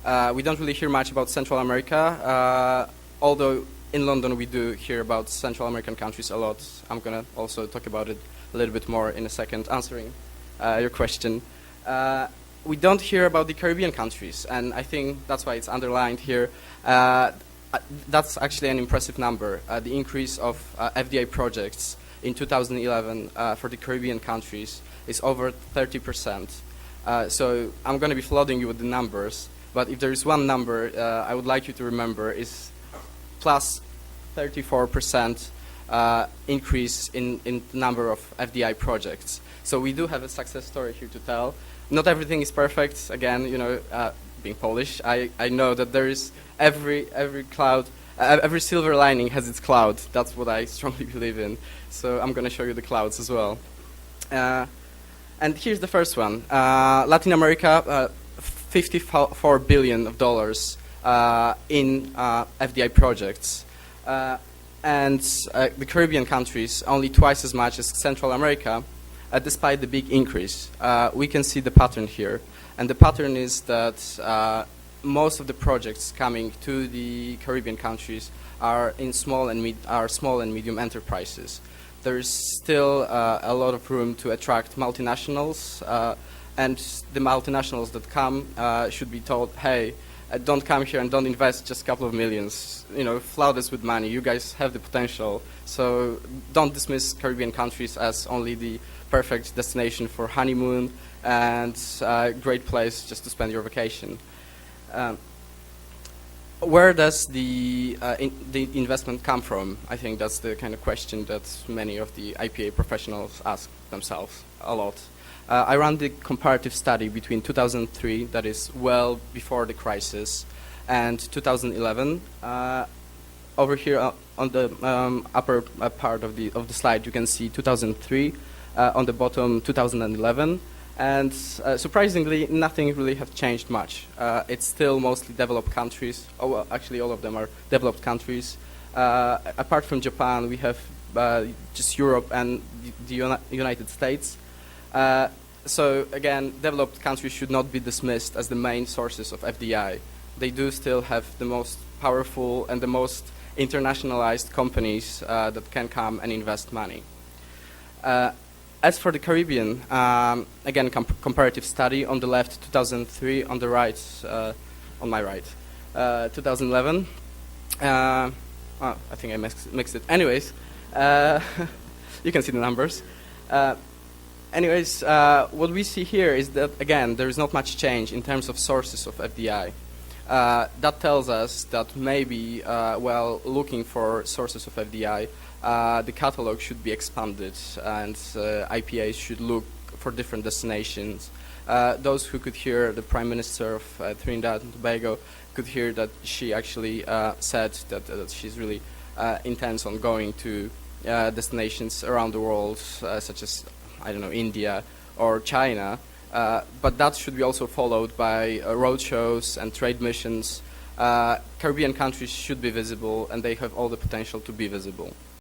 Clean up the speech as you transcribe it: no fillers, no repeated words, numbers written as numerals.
We don't really hear much about Central America, although in London we do hear about Central American countries a lot. I'm going to also talk about it a little bit more in a second, answering your question. We don't hear about the Caribbean countries, and I think that's why it's underlined here. That's actually an impressive number. The increase of fDi projects in 2011 for the Caribbean countries is over 30%. So I'm going to be flooding you with the numbers, but if there is one number I would like you to remember is plus 34% increase in the number of fDi projects. So we do have a success story here to tell. Not everything is perfect. Again, you know, being Polish, I know that there is every cloud, every silver lining has its cloud. That's what I strongly believe in. So I'm going to show you the clouds as well. And here's the first one. Latin America, $54 billion in fDi projects. And the Caribbean countries, only twice as much as Central America, despite the big increase. We can see the pattern here. And the pattern is that most of the projects coming to the Caribbean countries are in small and medium enterprises. There is still a lot of room to attract multinationals, and the multinationals that come should be told, hey, don't come here and don't invest just a couple of millions. You know, flood us with money. You guys have the potential. So don't dismiss Caribbean countries as only the perfect destination for honeymoon and a great place just to spend your vacation. Where does the investment come from? I think that's the kind of question that many of the IPA professionals ask themselves a lot. I ran the comparative study between 2003, that is well before the crisis, and 2011. Over here on the upper part of the slide, you can see 2003. On the bottom, 2011. And surprisingly, nothing really has changed much. It's still mostly developed countries. Oh, well, actually, all of them are developed countries. Apart from Japan, we have just Europe and the United States. So again, developed countries should not be dismissed as the main sources of fDi. They do still have the most powerful and the most internationalized companies that can come and invest money. As for the Caribbean, again, comparative study. On the left, 2003. On the right, on my right, 2011. I think I mixed it. Anyways, you can see the numbers. Anyways, what we see here is that, again, there is not much change in terms of sources of fDi. That tells us that maybe, while looking for sources of fDi, the catalog should be expanded, and IPAs should look for different destinations. Those who could hear the Prime Minister of Trinidad and Tobago could hear that she actually said that she's really intends on going to destinations around the world, such as, I don't know, India or China. But that should be also followed by roadshows and trade missions. Caribbean countries should be visible, and they have all the potential to be visible.